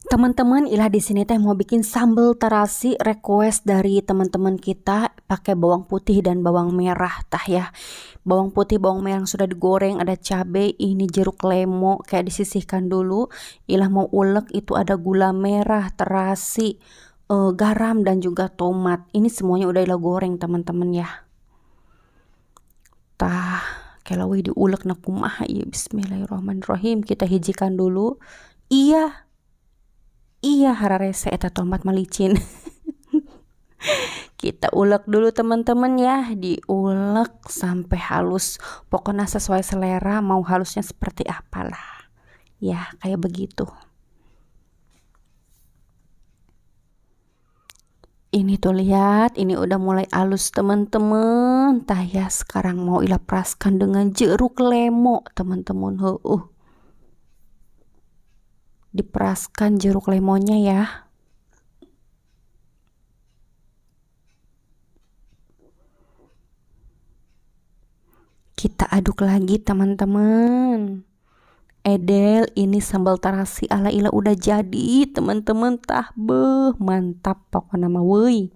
Teman-teman, ilah di sini teh mau bikin sambal terasi request dari teman-teman kita pakai bawang putih dan bawang merah tah ya. Bawang putih, bawang merah yang sudah digoreng, ada cabai, ini jeruk lemo kayak disisihkan dulu. Ilah mau ulek itu ada gula merah, terasi, garam dan juga tomat. Ini semuanya udah ilah goreng teman-teman ya. Tah, kalau diulek na kumaha ya bismillahirrahmanirrahim. Kita hijikan dulu. Iya, hararese eta tomat malicin. Kita ulek dulu teman-teman ya, diulek sampai halus. Pokoknya sesuai selera, mau halusnya seperti apalah. Ya, kayak begitu. Ini tuh lihat, ini udah mulai halus teman-teman. Tah ya, sekarang mau ilah peraskan dengan jeruk lemo, teman-teman. Diperaskan jeruk lemonnya ya. Kita aduk lagi teman-teman. Edel, ini sambal terasi ala ila udah jadi teman-teman, tah beh mantap pokoknya mah woi.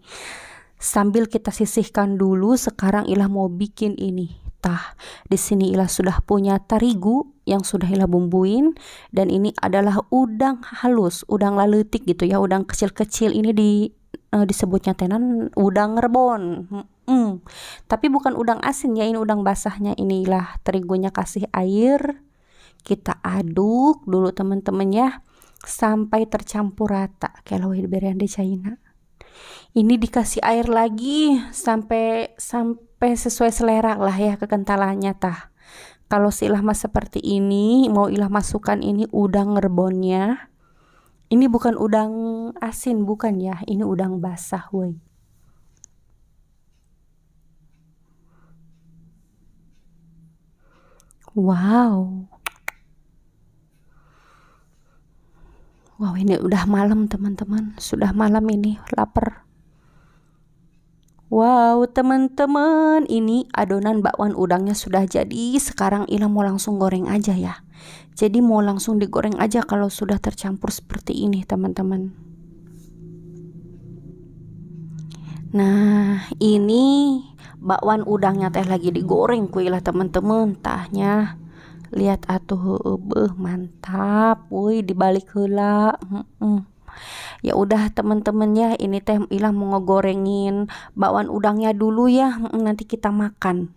Sambil kita sisihkan dulu, sekarang ilah mau bikin ini. Tah, di sini ilah sudah punya terigu yang sudah ilah bumbuin, dan ini adalah udang halus, udang laletik gitu ya, udang kecil-kecil. Ini disebutnya tenan udang rebon. Tapi bukan udang asin ya, ini udang basahnya. Inilah terigunya, kasih air, kita aduk dulu teman-teman ya sampai tercampur rata. Kalau berian di China ini dikasih air lagi sampai sesuai selera lah ya kekentalannya tah. Kalau silah mas seperti ini, mau ilah masukkan ini udang rebonnya. Ini bukan udang asin, bukan ya, ini udang basah woi. Wow, ini udah malam teman-teman, sudah malam ini, lapar. Wow teman-teman, ini adonan bakwan udangnya sudah jadi. Sekarang Ila mau langsung goreng aja ya. Jadi mau langsung digoreng aja kalau sudah tercampur seperti ini teman-teman. Nah ini bakwan udangnya teh lagi digoreng kuilah teman-teman. Tahnya lihat atuh, mantap, woi dibalik heula. Ya udah teman-teman ya, ini teh Ilah mau ngegorengin bakwan udangnya dulu ya, nanti kita makan.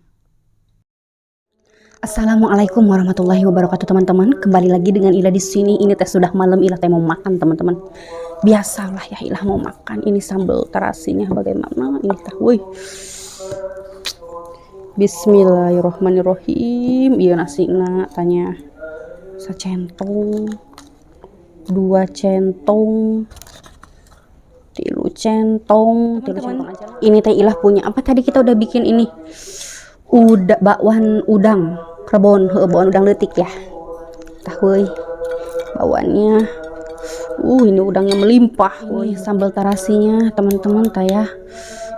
Assalamualaikum warahmatullahi wabarakatuh teman-teman. Kembali lagi dengan Ila di sini. Ini teh sudah malam, Ila teh mau makan teman-teman. Biasalah ya, Ila mau makan. Ini sambal terasinya bagaimana? Ini teh, woi. Bismillahirrohmanirrohim. Iya nasinya tanya sacentong, 2 centong, 3 centong, aja. Ini teh Ilah punya apa tadi kita udah bikin ini bakwan udang rebon, bakwan udang letik ya tah woi. Bakwannya ini udangnya melimpah woi. Sambal terasinya teman-teman tah ya,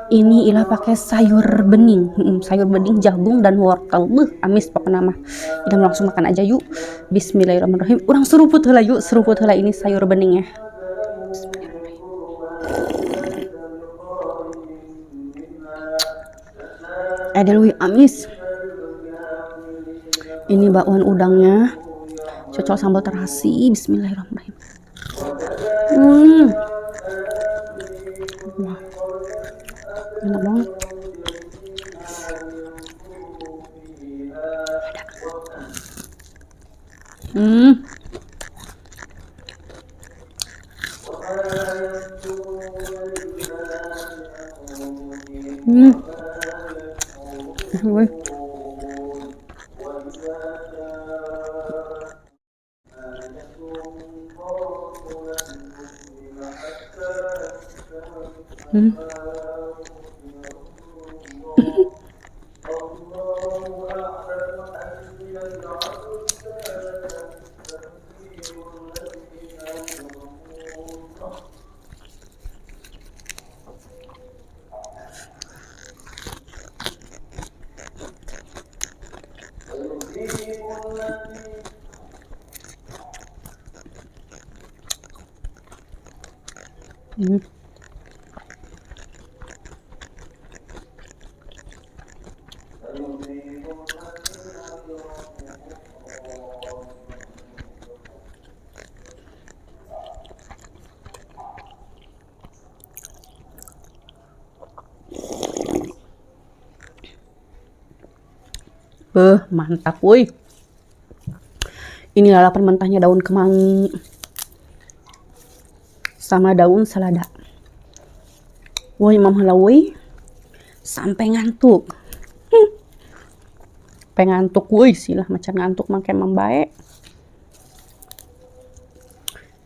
ini Ilah pakai sayur bening, jagung dan wortel. Amis pokoknya mah. Kita langsung makan aja yuk. Bismillahirrahmanirrahim. Urang seruput heula yuk, seruput heula ini sayur beningnya. Aduh amis. Ini bakwan udangnya cocok sambal terasi. Bismillahirrahmanirrahim. Wah, enak banget. Woi. Hmm. Mantap woi. Ini lalapan mentahnya daun kemangi sama daun selada. Woi mamhala woi. Sampai ngantuk. Pengantuk woi silah macam ngantuk makan membaik.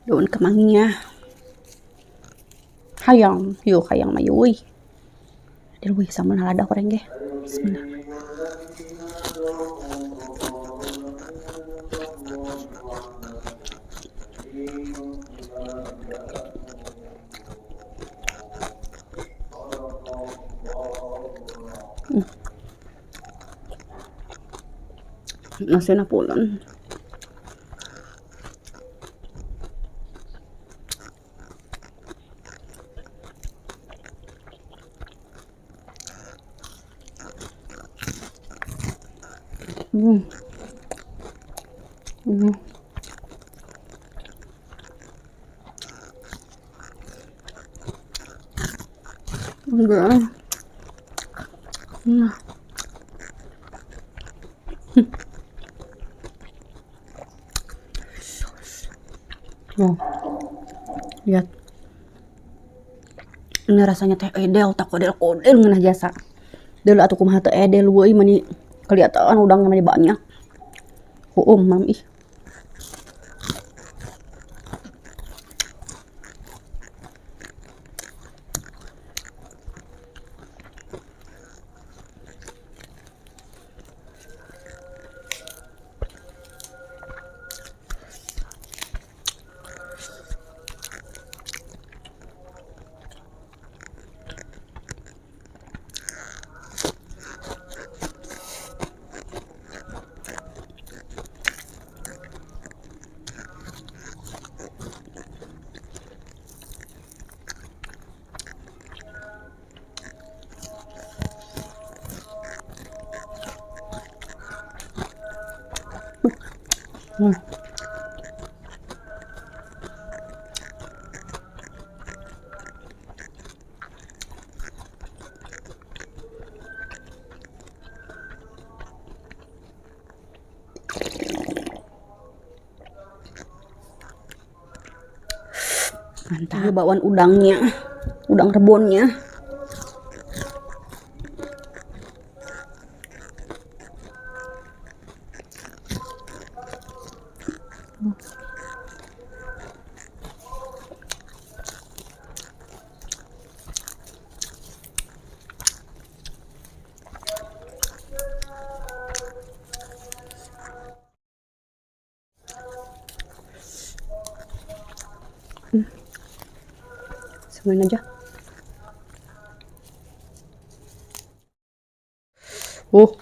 Daun kemanginya. Hayang, yuk hayang mayu woi. Dia woi sama nalada goreng ge. Bismillah. Nasi napulan. Enggak. Nah. Oh, lihat. Ini rasanya teh edel, tak kodel-kodel ngeunah jasa. Deul atuh kumaha teh edel weuy mani kelihatan udangnya mani banyak. Mam ih. Mantap. Ini bawaan udangnya, udang rebonnya. Samain aja. Oh.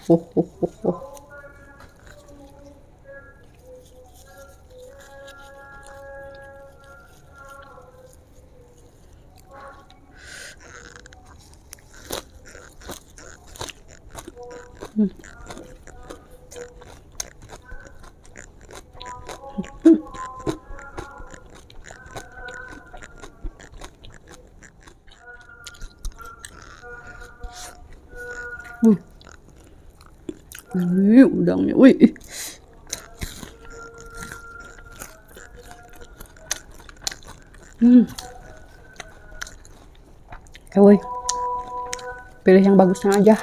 Ini udangnya, wih. Woi, pilih yang bagusnya aja.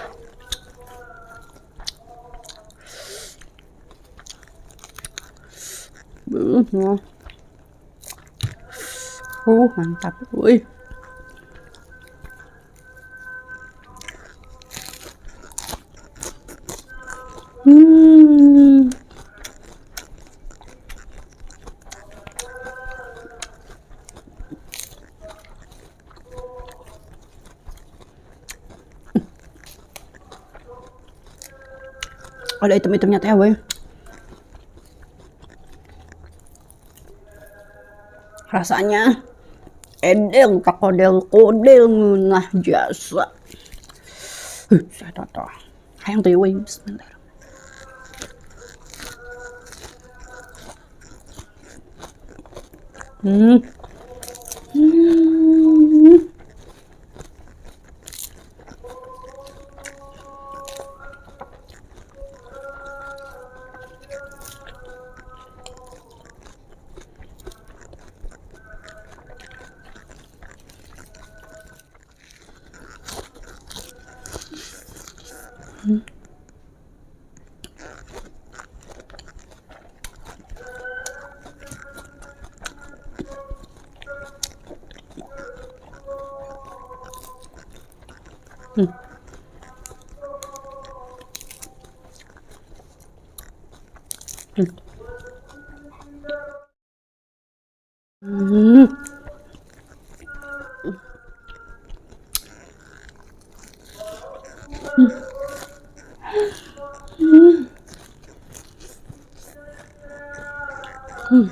Mantap, woi. Ada item-itemnya teh, woi. Rasanya Edel tak kodel ngeunah jasa. Saya tata. Hayang teh we bismillah. Hmm. Hmm. Hmm.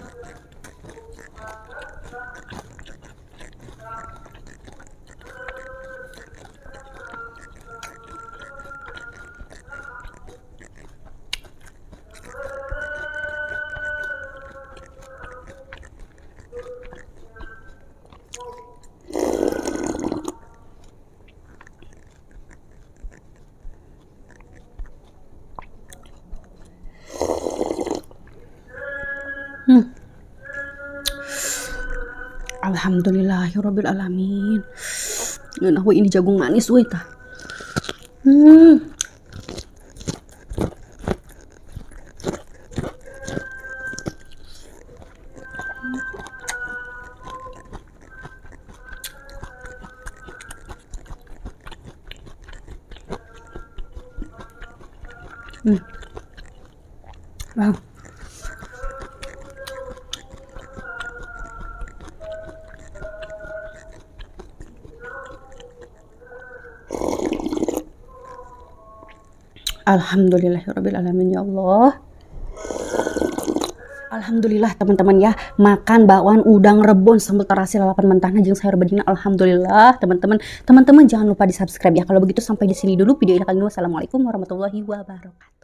Alhamdulillahirabbil alamin. Ngeunah we ini jagung manis we tah. Wow. Alhamdulillahirabbil alamin ya Allah. Alhamdulillah teman-teman ya, makan bakwan udang rebon sambal terasi lalapan mentahna jeung sayur bening. Alhamdulillah teman-teman. Teman-teman jangan lupa di-subscribe ya. Kalau begitu sampai di sini dulu video ini kali ini. Wassalamualaikum warahmatullahi wabarakatuh.